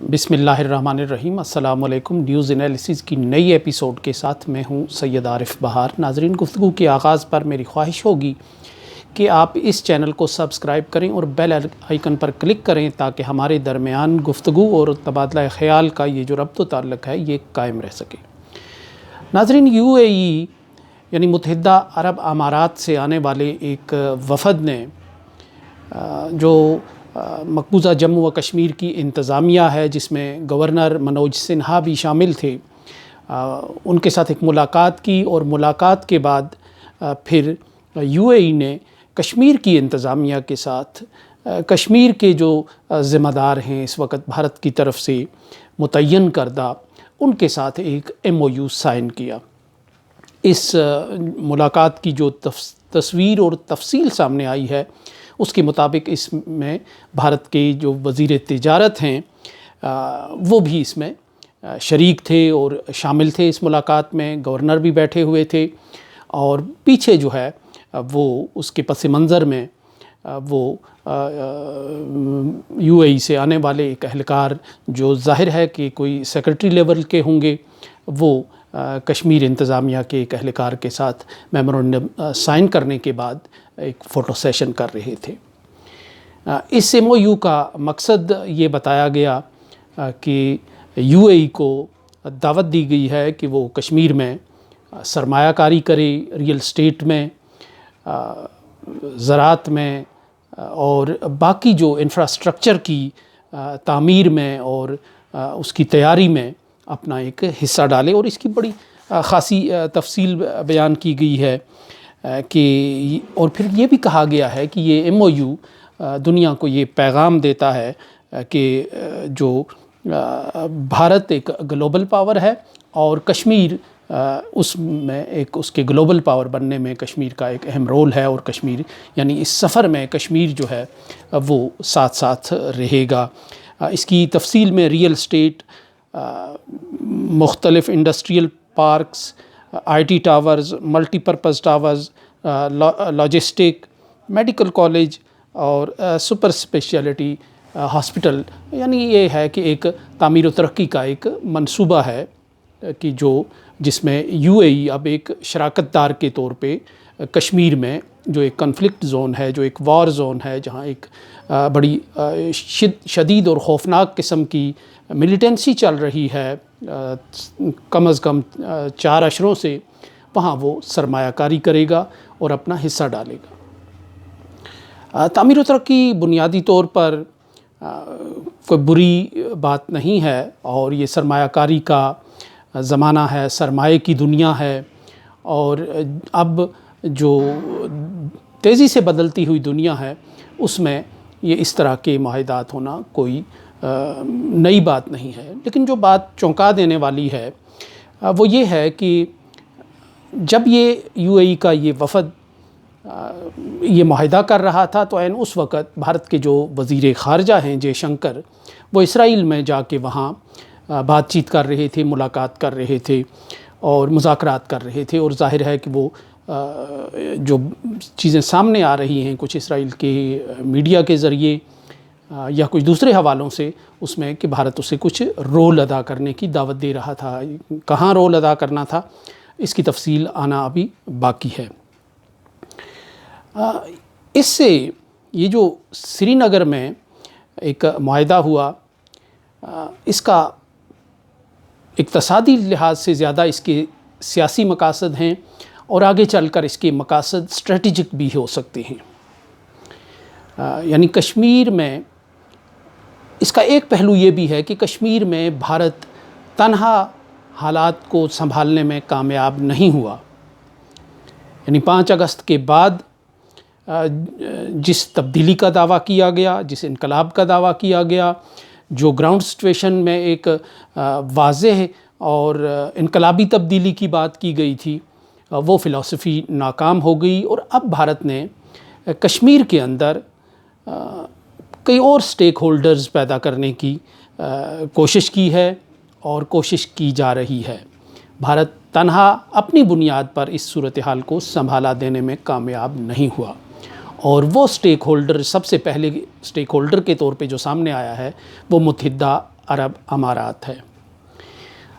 بسم اللہ الرحمن الرحیم۔ السلام علیکم۔ نیوز انالیسز کی نئی ایپیسوڈ کے ساتھ میں ہوں سید عارف بہار۔ ناظرین، گفتگو کے آغاز پر میری خواہش ہوگی کہ آپ اس چینل کو سبسکرائب کریں اور بیل آئیکن پر کلک کریں تاکہ ہمارے درمیان گفتگو اور تبادلہ خیال کا یہ جو ربط و تعلق ہے یہ قائم رہ سکے۔ ناظرین، UAE یعنی متحدہ عرب امارات سے آنے والے ایک وفد نے جو مقبوضہ جموں و کشمیر کی انتظامیہ ہے، جس میں گورنر منوج سنہا بھی شامل تھے، ان کے ساتھ ایک ملاقات کی، اور ملاقات کے بعد پھر UAE نے کشمیر کی انتظامیہ کے ساتھ کشمیر کے جو ذمہ دار ہیں اس وقت بھارت کی طرف سے متعین کردہ، ان کے ساتھ ایک MOU سائن کیا۔ اس ملاقات کی جو تصویر اور تفصیل سامنے آئی ہے اس کے مطابق اس میں بھارت کے جو وزیر تجارت ہیں وہ بھی اس میں شریک تھے اور شامل تھے۔ اس ملاقات میں گورنر بھی بیٹھے ہوئے تھے، اور پیچھے جو ہے وہ اس کے پس منظر میں وہ UAE سے آنے والے ایک اہلکار، جو ظاہر ہے کہ کوئی سیکرٹری لیول کے ہوں گے، وہ کشمیر انتظامیہ کے ایک اہلکار کے ساتھ میمورنڈم سائن کرنے کے بعد ایک فوٹو سیشن کر رہے تھے۔ اس MOU کا مقصد یہ بتایا گیا کہ UAE کو دعوت دی گئی ہے کہ وہ کشمیر میں سرمایہ کاری کرے، ریئل اسٹیٹ میں، زراعت میں اور باقی جو انفراسٹرکچر کی تعمیر میں اور اس کی تیاری میں اپنا ایک حصہ ڈالے۔ اور اس کی بڑی خاصی تفصیل بیان کی گئی ہے کہ اور پھر یہ بھی کہا گیا ہے کہ یہ MOU دنیا کو یہ پیغام دیتا ہے کہ جو بھارت ایک گلوبل پاور ہے اور کشمیر اس میں ایک اس کے گلوبل پاور بننے میں کشمیر کا ایک اہم رول ہے، اور کشمیر یعنی اس سفر میں کشمیر جو ہے وہ ساتھ ساتھ رہے گا۔ اس کی تفصیل میں ریئل اسٹیٹ، مختلف industrial parks, IT towers, multi purpose towers, logistic, medical college اور سپر اسپیشلٹی ہاسپٹل، یعنی یہ ہے کہ ایک تعمیر و ترقی کا ایک منصوبہ ہے کہ جس میں UAE اب ایک شراکت دار کے طور پہ کشمیر میں جو ایک کنفلکٹ زون ہے، جو ایک وار زون ہے، جہاں ایک بڑی شدید اور خوفناک قسم کی ملیٹنسی چل رہی ہے کم از کم 4 اشروں سے، وہاں وہ سرمایہ کاری کرے گا اور اپنا حصہ ڈالے گا۔ تعمیر و ترقی بنیادی طور پر کوئی بری بات نہیں ہے، اور یہ سرمایہ کاری کا زمانہ ہے، سرمایے کی دنیا ہے، اور اب جو تیزی سے بدلتی ہوئی دنیا ہے اس میں یہ اس طرح کے معاہدات ہونا کوئی نئی بات نہیں ہے۔ لیکن جو بات چونکا دینے والی ہے وہ یہ ہے کہ جب یہ UAE کا یہ وفد یہ معاہدہ کر رہا تھا تو عین اس وقت بھارت کے جو وزیر خارجہ ہیں جے شنکر، وہ اسرائیل میں جا کے وہاں بات چیت کر رہے تھے، ملاقات کر رہے تھے اور مذاکرات کر رہے تھے، اور ظاہر ہے کہ وہ جو چیزیں سامنے آ رہی ہیں کچھ اسرائیل کے میڈیا کے ذریعے یا کچھ دوسرے حوالوں سے، اس میں کہ بھارت اسے کچھ رول ادا کرنے کی دعوت دے رہا تھا۔ کہاں رول ادا کرنا تھا اس کی تفصیل آنا ابھی باقی ہے۔ اس سے یہ جو سری نگر میں ایک معاہدہ ہوا، اس کا اقتصادی لحاظ سے زیادہ اس کے سیاسی مقاصد ہیں، اور آگے چل کر اس کے مقاصد اسٹریٹجک بھی ہو سکتے ہیں۔ یعنی کشمیر میں اس کا ایک پہلو یہ بھی ہے کہ کشمیر میں بھارت تنہا حالات کو سنبھالنے میں کامیاب نہیں ہوا۔ یعنی 5 اگست کے بعد جس تبدیلی کا دعویٰ کیا گیا، جس انقلاب کا دعویٰ کیا گیا، جو گراؤنڈ سچویشن میں ایک واضح اور انقلابی تبدیلی کی بات کی گئی تھی، وہ فلسفی ناکام ہو گئی، اور اب بھارت نے کشمیر کے اندر کئی اور سٹیک ہولڈرز پیدا کرنے کی کوشش کی ہے اور کوشش کی جا رہی ہے۔ بھارت تنہا اپنی بنیاد پر اس صورتحال کو سنبھالا دینے میں کامیاب نہیں ہوا، اور وہ سٹیک ہولڈر، سب سے پہلے سٹیک ہولڈر کے طور پہ جو سامنے آیا ہے وہ متحدہ عرب امارات ہے۔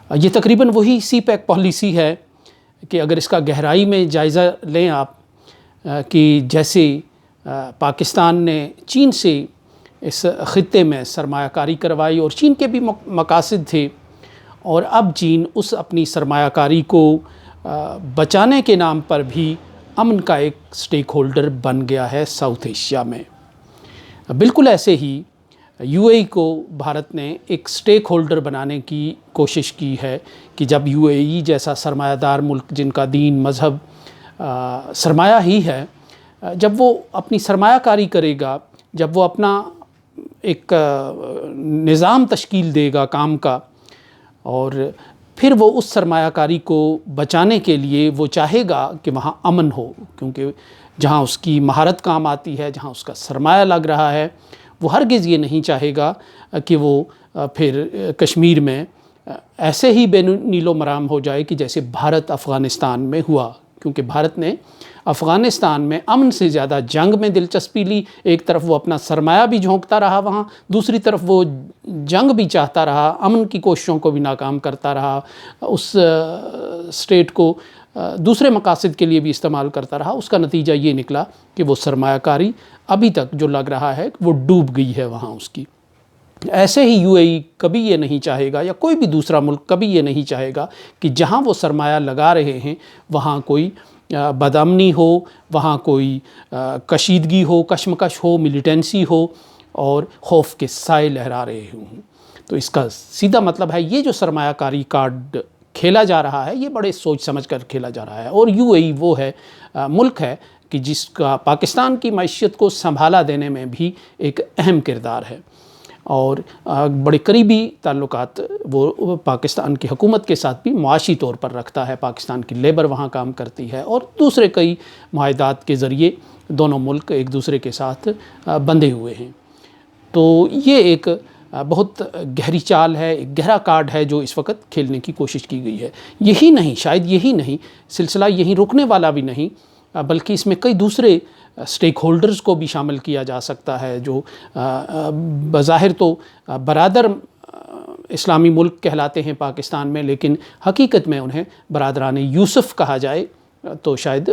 یہ تقریباً وہی سی پیک پالیسی ہے کہ اگر اس کا گہرائی میں جائزہ لیں آپ کہ جیسے پاکستان نے چین سے اس خطے میں سرمایہ کاری کروائی اور چین کے بھی مقاصد تھے، اور اب چین اس اپنی سرمایہ کاری کو بچانے کے نام پر بھی امن کا ایک سٹیک ہولڈر بن گیا ہے ساؤتھ ایشیا میں۔ بالکل ایسے ہی یو اے ای کو بھارت نے ایک سٹیک ہولڈر بنانے کی کوشش کی ہے کہ جب یو اے ای جیسا سرمایہ دار ملک جن کا دین مذہب سرمایہ ہی ہے، جب وہ اپنی سرمایہ کاری کرے گا، جب وہ اپنا ایک نظام تشکیل دے گا کام کا، اور پھر وہ اس سرمایہ کاری کو بچانے کے لیے وہ چاہے گا کہ وہاں امن ہو، کیونکہ جہاں اس کی مہارت کام آتی ہے، جہاں اس کا سرمایہ لگ رہا ہے، وہ ہرگز یہ نہیں چاہے گا کہ وہ پھر کشمیر میں ایسے ہی بے نیل و مرام ہو جائے کہ جیسے بھارت افغانستان میں ہوا، کیونکہ بھارت نے افغانستان میں امن سے زیادہ جنگ میں دلچسپی لی۔ ایک طرف وہ اپنا سرمایہ بھی جھونکتا رہا وہاں، دوسری طرف وہ جنگ بھی چاہتا رہا، امن کی کوششوں کو بھی ناکام کرتا رہا، اس اسٹیٹ کو دوسرے مقاصد کے لیے بھی استعمال کرتا رہا۔ اس کا نتیجہ یہ نکلا کہ وہ سرمایہ کاری ابھی تک جو لگ رہا ہے وہ ڈوب گئی ہے وہاں اس کی۔ ایسے ہی یو اے ای کبھی یہ نہیں چاہے گا، یا کوئی بھی دوسرا ملک کبھی یہ نہیں چاہے گا کہ جہاں وہ سرمایہ لگا رہے ہیں وہاں کوئی بدامنی ہو، وہاں کوئی کشیدگی ہو، کشمکش ہو، ملیٹنسی ہو اور خوف کے سائے لہرا رہے ہوں۔ تو اس کا سیدھا مطلب ہے یہ جو سرمایہ کاری کارڈ کھیلا جا رہا ہے یہ بڑے سوچ سمجھ کر کھیلا جا رہا ہے، اور یو اے ای وہ ہے ملک ہے کہ جس کا پاکستان کی معیشت کو سنبھالا دینے میں بھی ایک اہم کردار ہے، اور بڑے قریبی تعلقات وہ پاکستان کی حکومت کے ساتھ بھی معاشی طور پر رکھتا ہے۔ پاکستان کی لیبر وہاں کام کرتی ہے، اور دوسرے کئی معاہدات کے ذریعے دونوں ملک ایک دوسرے کے ساتھ بندھے ہوئے ہیں۔ تو یہ ایک بہت گہری چال ہے، ایک گہرا کارڈ ہے جو اس وقت کھیلنے کی کوشش کی گئی ہے۔ یہی نہیں، شاید یہی نہیں، سلسلہ یہیں رکنے والا بھی نہیں، بلکہ اس میں کئی دوسرے سٹیک ہولڈرز کو بھی شامل کیا جا سکتا ہے جو بظاہر تو برادر اسلامی ملک کہلاتے ہیں پاکستان میں، لیکن حقیقت میں انہیں برادران یوسف کہا جائے تو شاید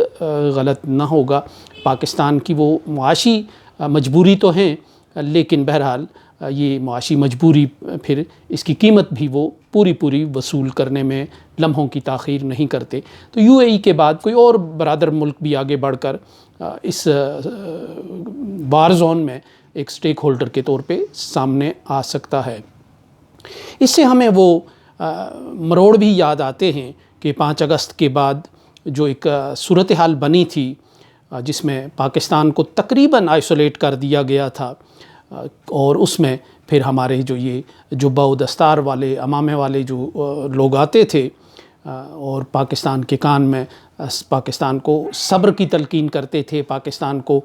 غلط نہ ہوگا۔ پاکستان کی وہ معاشی مجبوری تو ہیں، لیکن بہرحال یہ معاشی مجبوری پھر اس کی قیمت بھی وہ پوری وصول کرنے میں لمحوں کی تاخیر نہیں کرتے۔ تو یو اے ای کے بعد کوئی اور برادر ملک بھی آگے بڑھ کر اس وار زون میں ایک سٹیک ہولڈر کے طور پہ سامنے آ سکتا ہے۔ اس سے ہمیں وہ مروڑ بھی یاد آتے ہیں کہ 5 اگست کے بعد جو ایک صورتحال بنی تھی جس میں پاکستان کو تقریباً آئسولیٹ کر دیا گیا تھا، اور اس میں پھر ہمارے جو باؤ دستار والے، عمامے والے جو لوگ آتے تھے اور پاکستان کے کان میں پاکستان کو صبر کی تلقین کرتے تھے، پاکستان کو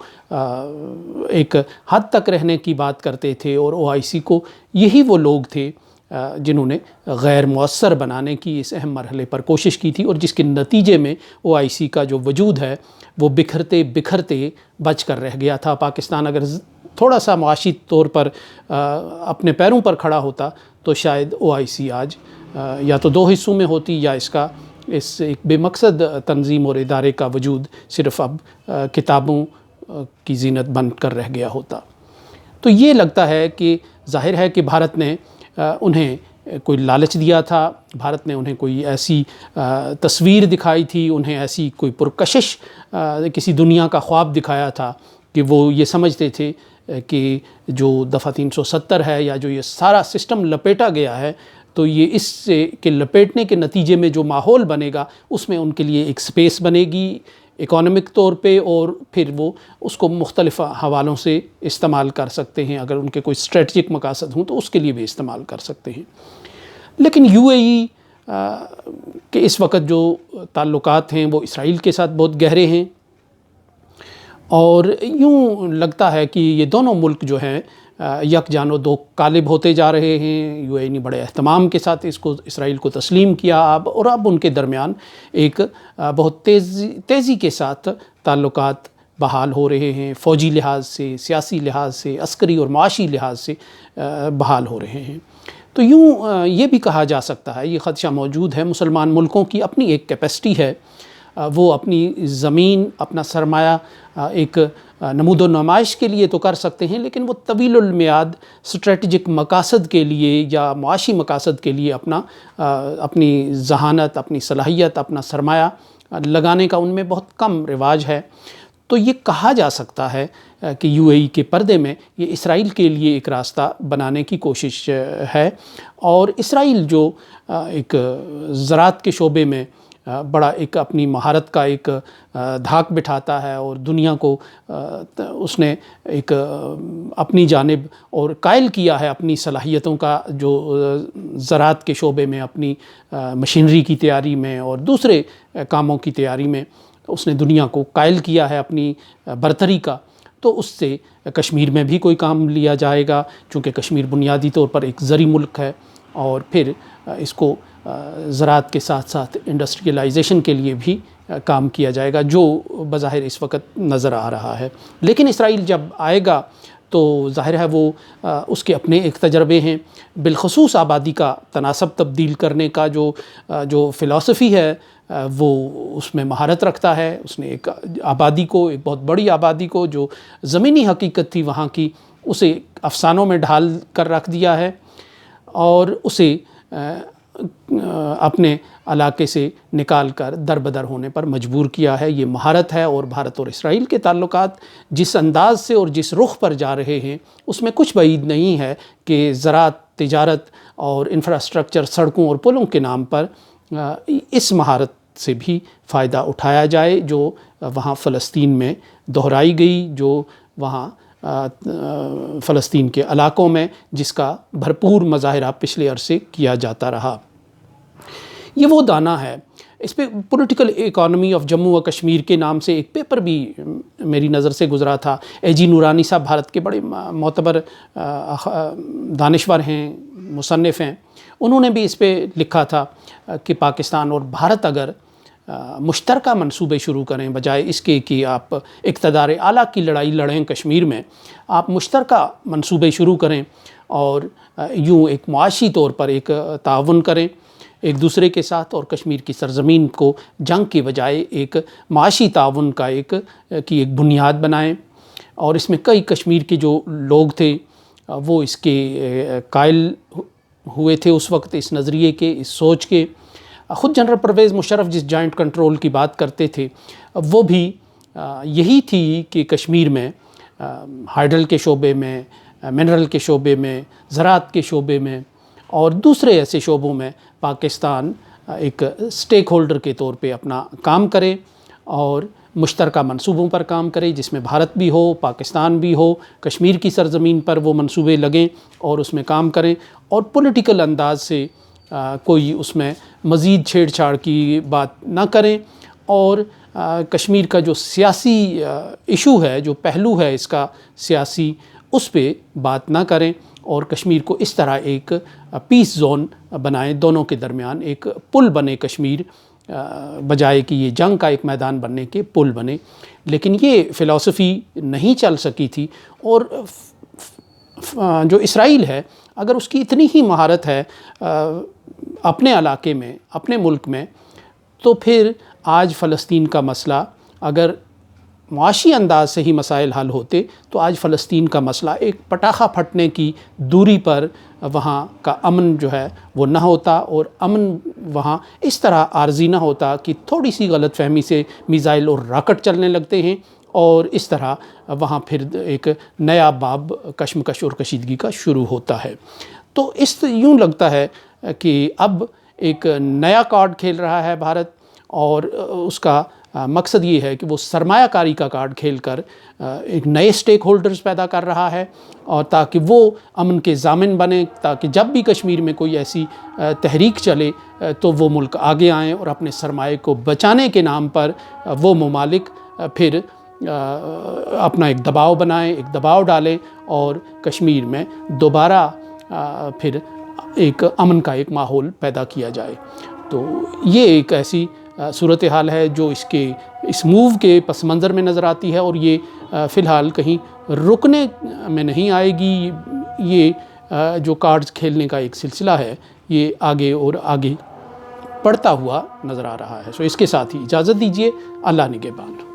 ایک حد تک رہنے کی بات کرتے تھے، اور او آئی سی کو یہی وہ لوگ تھے جنہوں نے غیر مؤثر بنانے کی اس اہم مرحلے پر کوشش کی تھی، اور جس کے نتیجے میں او آئی سی کا جو وجود ہے وہ بکھرتے بچ کر رہ گیا تھا۔ پاکستان اگر تھوڑا سا معاشی طور پر اپنے پیروں پر کھڑا ہوتا تو شاید او آئی سی آج یا تو 2 حصوں میں ہوتی، یا اس ایک بے مقصد تنظیم اور ادارے کا وجود صرف اب کتابوں کی زینت بن کر رہ گیا ہوتا۔ تو یہ لگتا ہے کہ ظاہر ہے کہ بھارت نے انہیں کوئی لالچ دیا تھا، بھارت نے انہیں کوئی ایسی تصویر دکھائی تھی، انہیں ایسی کوئی پرکشش کسی دنیا کا خواب دکھایا تھا کہ وہ یہ سمجھتے تھے کہ جو دفعہ 370 ہے یا جو یہ سارا سسٹم لپیٹا گیا ہے، تو یہ اس سے کہ لپیٹنے کے نتیجے میں جو ماحول بنے گا اس میں ان کے لیے ایک سپیس بنے گی اکانومک طور پہ، اور پھر وہ اس کو مختلف حوالوں سے استعمال کر سکتے ہیں، اگر ان کے کوئی اسٹریٹجک مقاصد ہوں تو اس کے لیے بھی استعمال کر سکتے ہیں۔ لیکن یو اے ای کے اس وقت جو تعلقات ہیں وہ اسرائیل کے ساتھ بہت گہرے ہیں، اور یوں لگتا ہے کہ یہ دونوں ملک جو ہیں یک جانب دو قالب ہوتے جا رہے ہیں۔ یو اے ای نے بڑے اہتمام کے ساتھ اسرائیل کو تسلیم کیا اور اب ان کے درمیان ایک بہت تیزی کے ساتھ تعلقات بحال ہو رہے ہیں، فوجی لحاظ سے، سیاسی لحاظ سے، عسکری اور معاشی لحاظ سے بحال ہو رہے ہیں۔ تو یوں یہ بھی کہا جا سکتا ہے، یہ خدشہ موجود ہے، مسلمان ملکوں کی اپنی ایک کیپیسٹی ہے، وہ اپنی زمین، اپنا سرمایہ ایک نمود و نمائش کے لیے تو کر سکتے ہیں، لیکن وہ طویل المیعاد اسٹریٹجک مقاصد کے لیے یا معاشی مقاصد کے لیے اپنی ذہانت، اپنی صلاحیت، اپنا سرمایہ لگانے کا ان میں بہت کم رواج ہے۔ تو یہ کہا جا سکتا ہے کہ یو اے ای کے پردے میں یہ اسرائیل کے لیے ایک راستہ بنانے کی کوشش ہے، اور اسرائیل جو ایک زراعت کے شعبے میں بڑا ایک اپنی مہارت کا ایک دھاک بٹھاتا ہے، اور دنیا کو اس نے ایک اپنی جانب اور قائل کیا ہے اپنی صلاحیتوں کا، جو زراعت کے شعبے میں اپنی مشینری کی تیاری میں اور دوسرے کاموں کی تیاری میں اس نے دنیا کو قائل کیا ہے اپنی برتری کا۔ تو اس سے کشمیر میں بھی کوئی کام لیا جائے گا، چونکہ کشمیر بنیادی طور پر ایک زرعی ملک ہے، اور پھر اس کو زراعت کے ساتھ ساتھ انڈسٹریلائزیشن کے لیے بھی کام کیا جائے گا، جو بظاہر اس وقت نظر آ رہا ہے۔ لیکن اسرائیل جب آئے گا تو ظاہر ہے وہ اس کے اپنے ایک تجربے ہیں، بالخصوص آبادی کا تناسب تبدیل کرنے کا جو فلسفی ہے وہ اس میں مہارت رکھتا ہے۔ اس نے ایک آبادی کو، ایک بہت بڑی آبادی کو جو زمینی حقیقت تھی وہاں کی، اسے افسانوں میں ڈھال کر رکھ دیا ہے، اور اسے اپنے علاقے سے نکال کر دربدر ہونے پر مجبور کیا ہے۔ یہ مہارت ہے، اور بھارت اور اسرائیل کے تعلقات جس انداز سے اور جس رخ پر جا رہے ہیں اس میں کچھ بعید نہیں ہے کہ زراعت، تجارت اور انفراسٹرکچر، سڑکوں اور پلوں کے نام پر اس مہارت سے بھی فائدہ اٹھایا جائے جو وہاں فلسطین میں دہرائی گئی، جو وہاں فلسطین کے علاقوں میں جس کا بھرپور مظاہرہ پچھلے عرصے کیا جاتا رہا۔ یہ وہ دانہ ہے۔ اس پہ پولیٹیکل اکانومی آف جموں و کشمیر کے نام سے ایک پیپر بھی میری نظر سے گزرا تھا۔ اے جی نورانی صاحب بھارت کے بڑے معتبر دانشور ہیں، مصنف ہیں، انہوں نے بھی اس پہ لکھا تھا کہ پاکستان اور بھارت اگر مشترکہ منصوبے شروع کریں، بجائے اس کے کہ آپ اقتدار اعلیٰ کی لڑائی لڑیں کشمیر میں، آپ مشترکہ منصوبے شروع کریں اور یوں ایک معاشی طور پر ایک تعاون کریں ایک دوسرے کے ساتھ، اور کشمیر کی سرزمین کو جنگ کے بجائے ایک معاشی تعاون کا ایک بنیاد بنائیں۔ اور اس میں کئی کشمیر کے جو لوگ تھے وہ اس کے قائل ہوئے تھے اس وقت، اس نظریے کے، اس سوچ کے۔ خود جنرل پرویز مشرف جس جوائنٹ کنٹرول کی بات کرتے تھے وہ بھی یہی تھی کہ کشمیر میں ہائیڈل کے شعبے میں، منرل کے شعبے میں، زراعت کے شعبے میں اور دوسرے ایسے شعبوں میں پاکستان ایک سٹیک ہولڈر کے طور پہ اپنا کام کرے اور مشترکہ منصوبوں پر کام کرے، جس میں بھارت بھی ہو، پاکستان بھی ہو، کشمیر کی سرزمین پر وہ منصوبے لگیں اور اس میں کام کریں، اور پولیٹیکل انداز سے کوئی اس میں مزید چھیڑ چھاڑ کی بات نہ کریں، اور کشمیر کا جو سیاسی ایشو ہے، جو پہلو ہے اس کا سیاسی، اس پہ بات نہ کریں، اور کشمیر کو اس طرح ایک پیس زون بنائیں، دونوں کے درمیان ایک پل بنے کشمیر، بجائے کہ یہ جنگ کا ایک میدان بننے کے پل بنے۔ لیکن یہ فلسفی نہیں چل سکی تھی، اور جو اسرائیل ہے اگر اس کی اتنی ہی مہارت ہے اپنے علاقے میں، اپنے ملک میں، تو پھر آج فلسطین کا مسئلہ، اگر معاشی انداز سے ہی مسائل حل ہوتے تو آج فلسطین کا مسئلہ ایک پٹاخہ پھٹنے کی دوری پر وہاں کا امن جو ہے وہ نہ ہوتا، اور امن وہاں اس طرح عارضی نہ ہوتا کہ تھوڑی سی غلط فہمی سے میزائل اور راکٹ چلنے لگتے ہیں، اور اس طرح وہاں پھر ایک نیا باب کشمکش اور کشیدگی کا شروع ہوتا ہے۔ تو یوں لگتا ہے کہ اب ایک نیا کارڈ کھیل رہا ہے بھارت، اور اس کا مقصد یہ ہے کہ وہ سرمایہ کاری کا کارڈ کھیل کر ایک نئے سٹیک ہولڈرز پیدا کر رہا ہے، اور تاکہ وہ امن کے ضامن بنے، تاکہ جب بھی کشمیر میں کوئی ایسی تحریک چلے تو وہ ملک آگے آئیں اور اپنے سرمایہ کو بچانے کے نام پر وہ ممالک پھر اپنا ایک دباؤ بنائیں، ایک دباؤ ڈالیں، اور کشمیر میں دوبارہ پھر ایک امن کا ایک ماحول پیدا کیا جائے۔ تو یہ ایک ایسی صورتحال ہے جو اس موو کے پس منظر میں نظر آتی ہے، اور یہ فی الحال کہیں رکنے میں نہیں آئے گی۔ یہ جو کارڈز کھیلنے کا ایک سلسلہ ہے یہ آگے اور آگے بڑھتا ہوا نظر آ رہا ہے۔ سو اس کے ساتھ ہی اجازت دیجیے، اللہ نگہبان۔